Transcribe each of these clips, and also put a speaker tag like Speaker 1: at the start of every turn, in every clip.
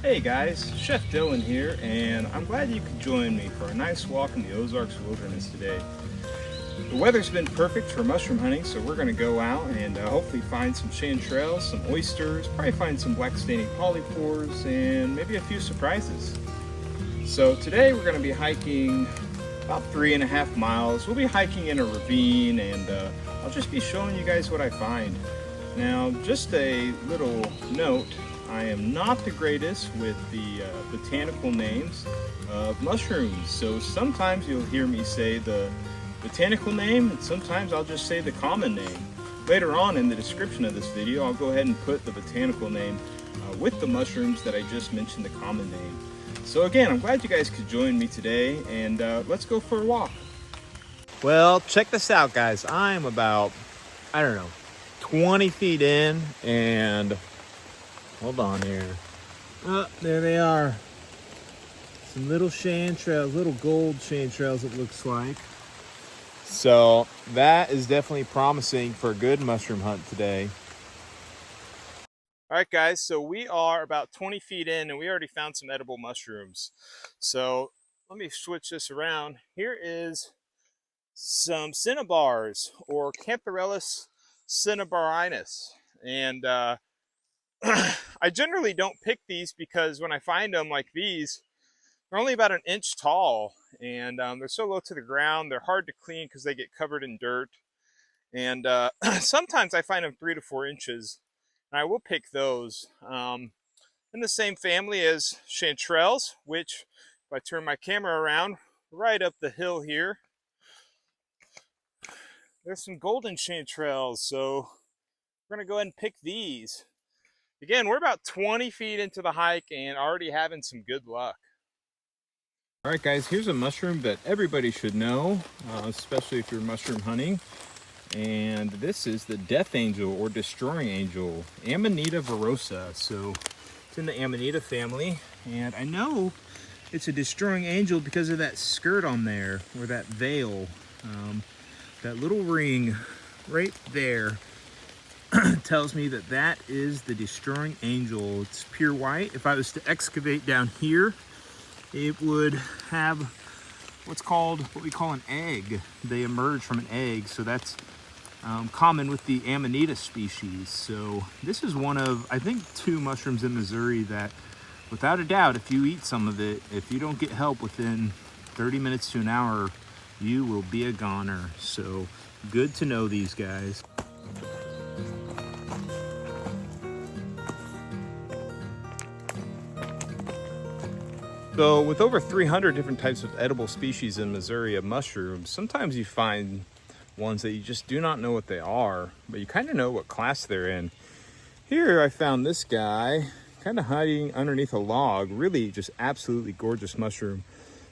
Speaker 1: Hey guys, Chef Dylan here, and I'm glad you could join me for a nice walk in the Ozarks wilderness today. The weather's been perfect for mushroom hunting, so we're going to go out and hopefully find some chanterelles, some oysters, probably find some black staining polypores, and maybe a few surprises. So today we're going to be hiking about 3.5 miles. We'll be hiking in a ravine, and I'll just be showing you guys what I find. Now, just a little note, I am not the greatest with the botanical names of mushrooms. So sometimes you'll hear me say the botanical name, and sometimes I'll just say the common name. Later on in the description of this video, I'll go ahead and put the botanical name with the mushrooms that I just mentioned the common name. So again, I'm glad you guys could join me today, and let's go for a walk. Well, check this out, guys. I'm about, 20 feet in, and hold on here. Oh, there they are. Some little chanterelles, little gold chanterelles it looks like. So that is definitely promising for a good mushroom hunt today. All right, guys, so we are about 20 feet in, and we already found some edible mushrooms. So let me switch this around. Here is some cinnabars, or Cantharellus cinnabarinus. And I generally don't pick these because when I find them like these, they're only about an inch tall, and they're so low to the ground, they're hard to clean because they get covered in dirt. And sometimes I find them 3 to 4 inches, and I will pick those. In the same family as chanterelles, which, if I turn my camera around, right up the hill here, there's some golden chanterelles, so we're going to go ahead and pick these. Again, we're about 20 feet into the hike and already having some good luck. All right, guys, here's a mushroom that everybody should know, especially if you're mushroom hunting. And this is the death angel or destroying angel, Amanita verosa. So it's in the Amanita family. And I know it's a destroying angel because of that skirt on there, or that veil. That little ring right there tells me that that is the destroying angel. It's pure white. If I was to excavate down here, it would have what we call an egg. They emerge from an egg, so that's common with the Amanita species. So this is one of, I think, 2 mushrooms in Missouri that, without a doubt, if you eat some of it, if you don't get help within 30 minutes to an hour, you will be a goner. So good to know these guys. So with over 300 different types of edible species in Missouri of mushrooms, sometimes you find ones that you just do not know what they are, but you kind of know what class they're in. Here I found this guy kind of hiding underneath a log. Really just absolutely gorgeous mushroom.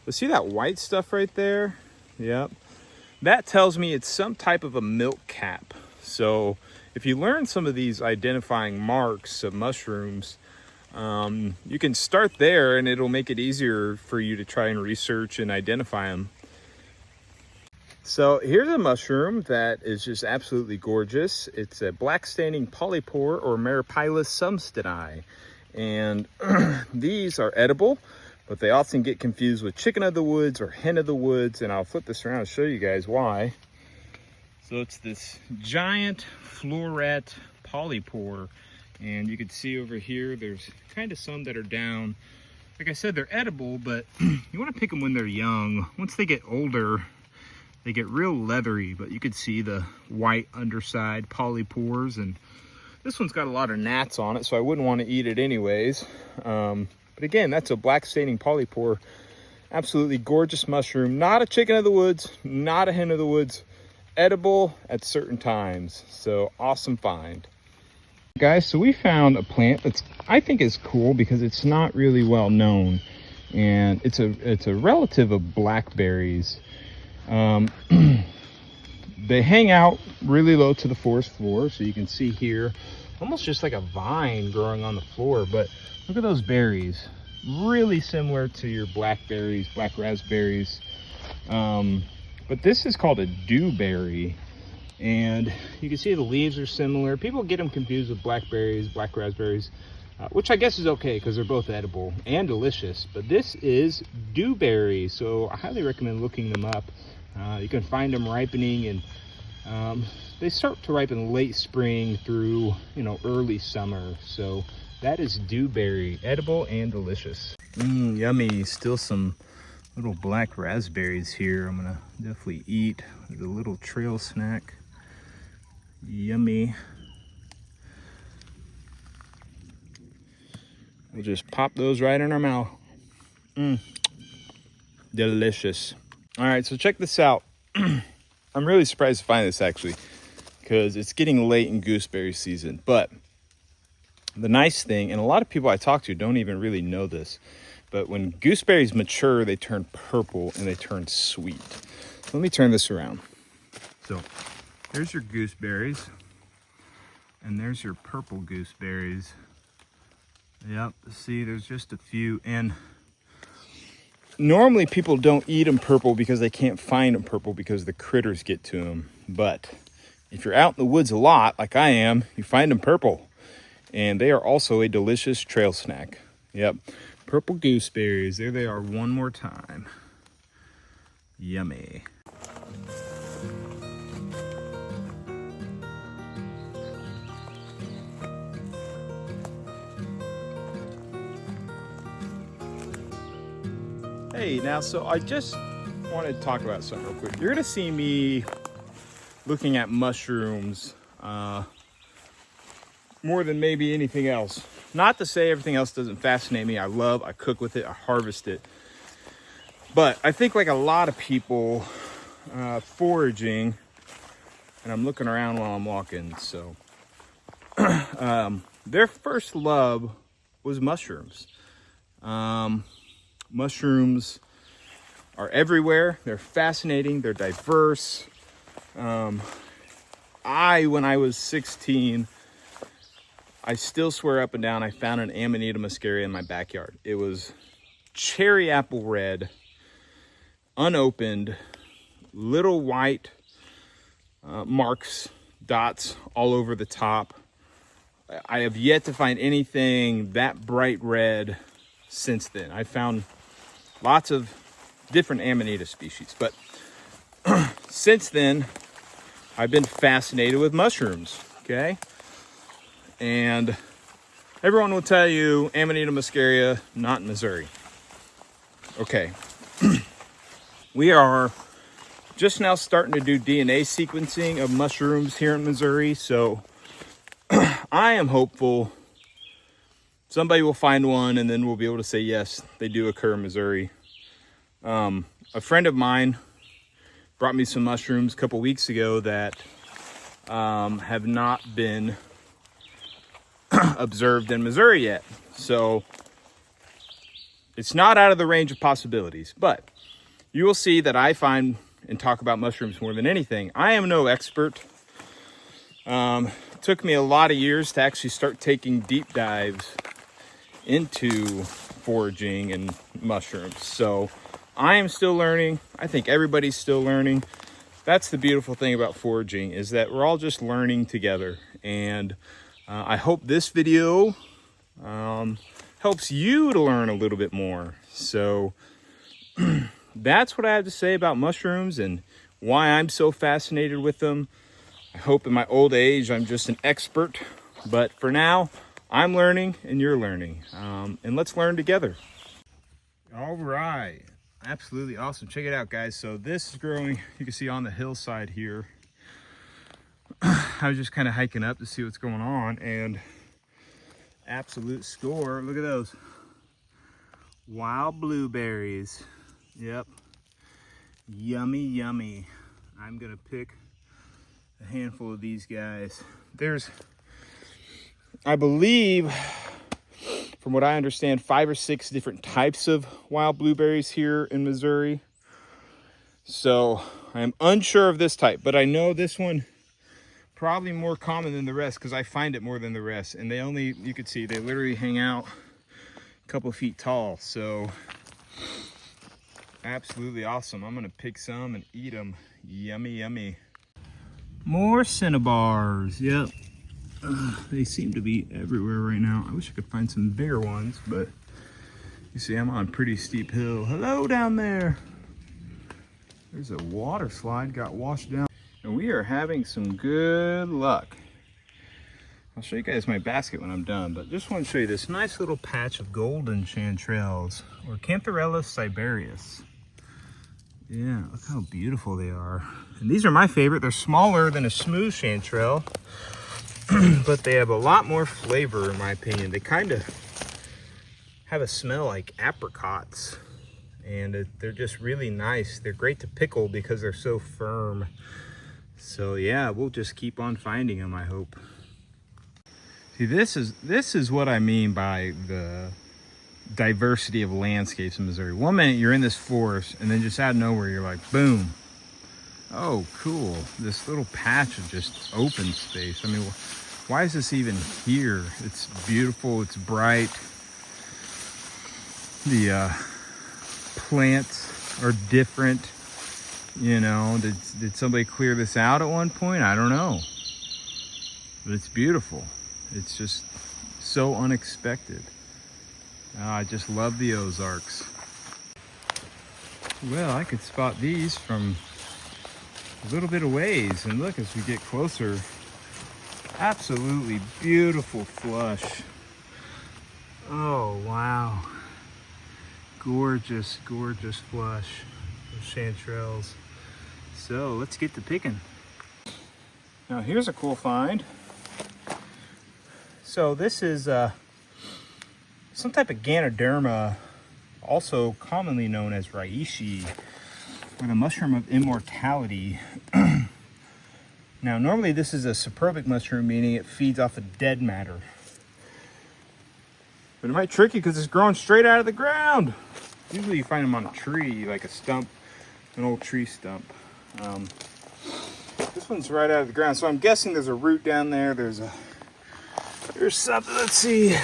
Speaker 1: But see that white stuff right there? Yep. That tells me it's some type of a milk cap. So if you learn some of these identifying marks of mushrooms, you can start there, and it'll make it easier for you to try and research and identify them. So here's a mushroom that is just absolutely gorgeous. It's a black staining polypore, or Maripilus sumstedii. And these are edible, but they often get confused with chicken of the woods or hen of the woods. And I'll flip this around and show you guys why. So it's this giant floret polypore. And you can see over here, there's kind of some that are down. Like I said, they're edible, but you want to pick them when they're young. Once they get older, they get real leathery, but you can see the white underside polypores. And this one's got a lot of gnats on it, so I wouldn't want to eat it anyways. But again, that's a black staining polypore. Absolutely gorgeous mushroom. Not a chicken of the woods, not a hen of the woods. Edible at certain times. So awesome find. Guys, so we found a plant that's, I think, is cool because it's not really well known, and it's a relative of blackberries. They hang out really low to the forest floor, so you can see here almost just like a vine growing on the floor. But look at those berries, really similar to your blackberries, black raspberries, but this is called a dewberry. And you can see the leaves are similar. People get them confused with blackberries, black raspberries. which I guess is okay because they're both edible and delicious. But this is dewberry, so I highly recommend looking them up. You can find them ripening, and they start to ripen late spring through, early summer. So that is dewberry, edible and delicious. Yummy. Still some little black raspberries here. I'm gonna definitely eat as a little trail snack. Yummy. We'll just pop those right in our mouth. Delicious. All right, so check this out. I'm really surprised to find this actually, because it's getting late in gooseberry season. But the nice thing, and a lot of people I talk to don't even really know this, but when gooseberries mature, they turn purple and they turn sweet. So let me turn this around. So there's your gooseberries, and there's your purple gooseberries. Yep, see, there's just a few. And normally people don't eat them purple because they can't find them purple because the critters get to them. But if you're out in the woods a lot, like I am, you find them purple. And they are also a delicious trail snack. Yep, purple gooseberries. There they are one more time. Yummy. Hey, now, so I just wanted to talk about something real quick. You're gonna see me looking at mushrooms more than maybe anything else. Not to say everything else doesn't fascinate me. I cook with it, I harvest it. But I think like a lot of people foraging, and I'm looking around while I'm walking, so their first love was mushrooms. Mushrooms are everywhere. They're fascinating. They're diverse. When I was 16, I still swear up and down, I found an Amanita muscaria in my backyard. It was cherry apple red, unopened, little white marks, dots all over the top. I have yet to find anything that bright red since then. I found lots of different Amanita species, but since then, I've been fascinated with mushrooms, okay? And everyone will tell you Amanita muscaria, not in Missouri. Okay, we are just now starting to do DNA sequencing of mushrooms here in Missouri, so I am hopeful somebody will find one, and then we'll be able to say, yes, they do occur in Missouri. A friend of mine brought me some mushrooms a couple weeks ago that have not been observed in Missouri yet. So it's not out of the range of possibilities, but you will see that I find and talk about mushrooms more than anything. I am no expert. It took me a lot of years to actually start taking deep dives into foraging and mushrooms. So I am still learning. I think everybody's still learning. That's the beautiful thing about foraging, is that we're all just learning together. And I hope this video helps you to learn a little bit more. So that's what I have to say about mushrooms and why I'm so fascinated with them. I hope in my old age I'm just an expert, but for now I'm learning and you're learning, and let's learn together. All right, absolutely awesome. Check it out, guys. So this is growing, you can see on the hillside here. I was just kind of hiking up to see what's going on, and absolute score. Look at those wild blueberries. Yep, yummy, yummy. I'm gonna pick a handful of these guys. There's, I believe, from what I understand, 5 or 6 different types of wild blueberries here in Missouri. So I am unsure of this type, but I know this one probably more common than the rest because I find it more than the rest. And they only, you could see, they literally hang out a couple feet tall. So absolutely awesome. I'm gonna pick some and eat them. Yummy, yummy. More cinnabars. Yep. They seem to be everywhere right now. I wish I could find some bigger ones, but you see I'm on a pretty steep hill. Hello down there. There's a water slide, got washed down. And we are having some good luck. I'll show you guys my basket when I'm done, but just want to show you this nice little patch of golden chanterelles, or Cantharellus siberius. Yeah, look how beautiful they are. And these are my favorite. They're smaller than a smooth chanterelle, but they have a lot more flavor in my opinion. They kind of have a smell like apricots, and they're just really nice. They're great to pickle because they're so firm. So yeah, we'll just keep on finding them, I hope. See, this is what I mean by the diversity of landscapes in Missouri. One minute you're in this forest, and then just out of nowhere you're like, boom. Oh, cool. This little patch of just open space. I mean, why is this even here? It's beautiful, it's bright. The plants are different. You know, did somebody clear this out at one point? I don't know. But it's beautiful. It's just so unexpected. I just love the Ozarks. Well, I could spot these from a little bit of ways, and look, as we get closer, absolutely beautiful flush. Oh wow, gorgeous, gorgeous flush of chanterelles. So let's get to picking. Now here's a cool find. So this is some type of Ganoderma, also commonly known as reishi, or the mushroom of immortality. Now, normally this is a saprobic mushroom, meaning it feeds off of dead matter. But it might trick you because it's growing straight out of the ground. Usually you find them on a tree, like a stump, an old tree stump. This one's right out of the ground, so I'm guessing there's a root down there. There's something, let's see.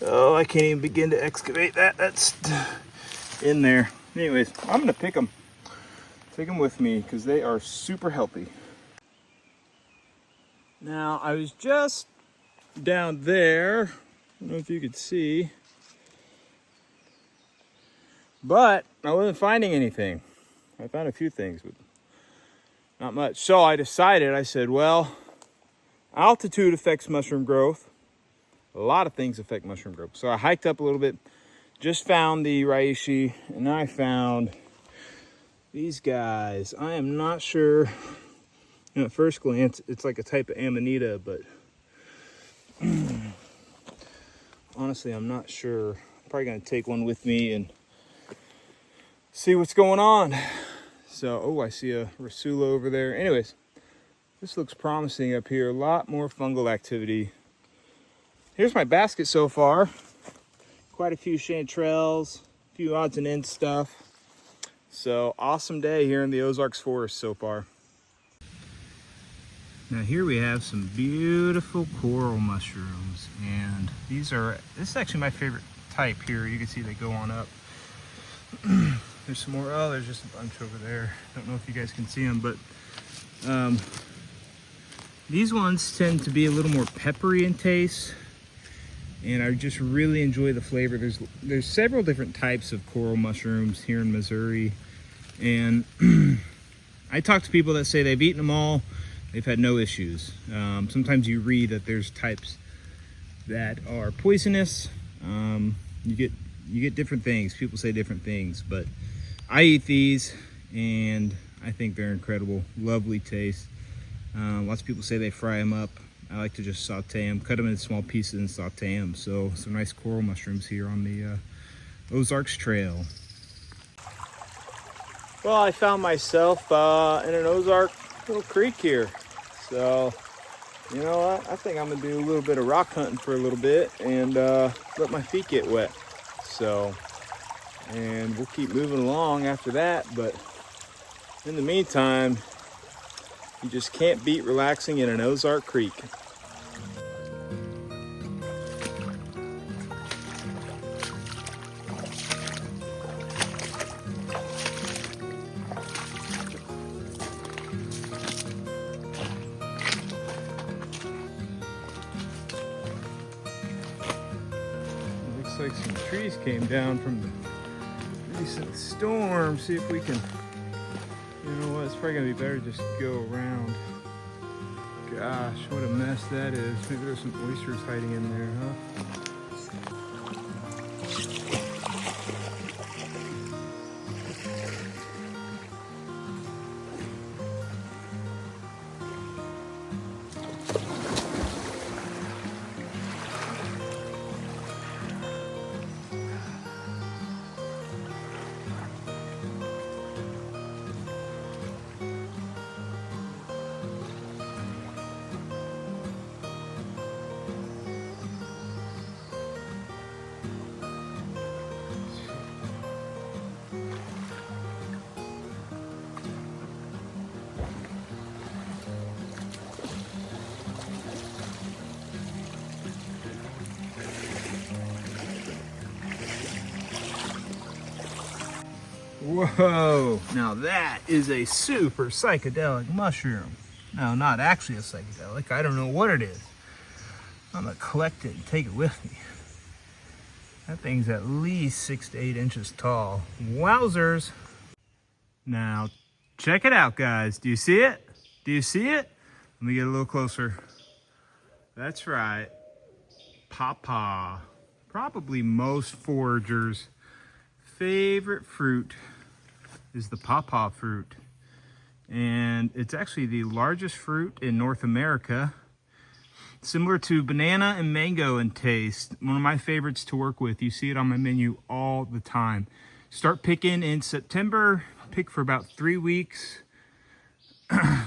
Speaker 1: Oh, I can't even begin to excavate that. That's in there. Anyways, I'm gonna pick them. Take them with me because they are super healthy. Now, I was just down there. I don't know if you could see, but I wasn't finding anything. I found a few things, but not much. So I said, well, altitude affects mushroom growth. A lot of things affect mushroom growth. So I hiked up a little bit, just found the reishi, and I found these guys. I am not sure, at first glance, it's like a type of amanita, but honestly, I'm not sure. I'm probably gonna take one with me and see what's going on. So, oh, I see a Rasula over there. Anyways, this looks promising up here. A lot more fungal activity. Here's my basket so far. Quite a few chanterelles, a few odds and ends stuff. So, awesome day here in the Ozarks forest so far. Now here we have some beautiful coral mushrooms, and this is actually my favorite type here. You can see they go on up. There's some more. Oh, there's just a bunch over there. Don't know if you guys can see them, but these ones tend to be a little more peppery in taste, and I just really enjoy the flavor. There's several different types of coral mushrooms here in Missouri, and I talk to people that say they've eaten them all. They've had no issues. Sometimes you read that there's types that are poisonous. You get different things. People say different things, but I eat these and I think they're incredible. Lovely taste. Lots of people say they fry them up. I like to just saute them, cut them into small pieces and saute them. So some nice coral mushrooms here on the Ozarks Trail. Well, I found myself in an Ozark little creek here. So, you know what? I think I'm gonna do a little bit of rock hunting for a little bit and let my feet get wet. So, and we'll keep moving along after that. But in the meantime, you just can't beat relaxing in an Ozark creek. like some trees came down from the recent storm. See if we can, you know what, it's probably gonna be better just to go around. Gosh, what a mess that is. Maybe there's some oysters hiding in there, huh? Whoa, now that is a super psychedelic mushroom. No, not actually a psychedelic. I don't know what it is. I'm gonna collect it and take it with me. That thing's at least 6 to 8 inches tall. Wowzers. Now, check it out, guys. Do you see it? Do you see it? Let me get a little closer. That's right. Pawpaw. Probably most foragers' favorite fruit is the pawpaw fruit. And it's actually the largest fruit in North America. Similar to banana and mango in taste. One of my favorites to work with. You see it on my menu all the time. Start picking in September. Pick for about 3 weeks.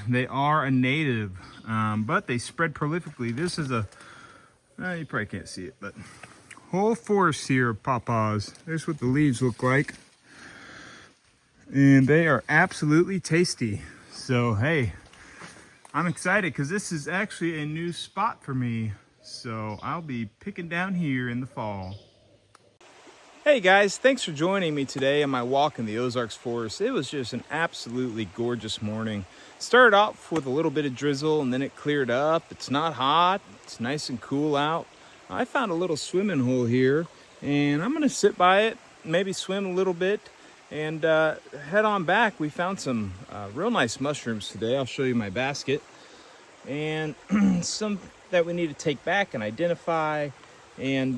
Speaker 1: They are a native, but they spread prolifically. This is a, you probably can't see it, but whole forest here of pawpaws. There's what the leaves look like. And they are absolutely tasty. So, hey, I'm excited because this is actually a new spot for me. So I'll be picking down here in the fall. Hey guys, thanks for joining me today on my walk in the Ozarks forest. It was just an absolutely gorgeous morning. Started off with a little bit of drizzle and then it cleared up. It's not hot, it's nice and cool out. I found a little swimming hole here and I'm gonna sit by it, maybe swim a little bit and head on back. We found some real nice mushrooms today. I'll show you my basket. And some that we need to take back and identify, and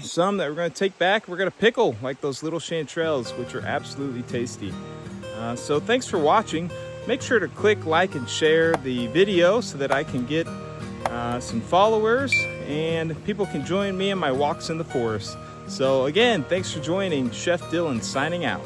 Speaker 1: some that we're going to take back, we're going to pickle, like those little chanterelles, which are absolutely tasty. So thanks for watching. Make sure to click like and share the video so that I can get some followers and people can join me in my walks in the forest. So again, thanks for joining. Chef Dylan signing out.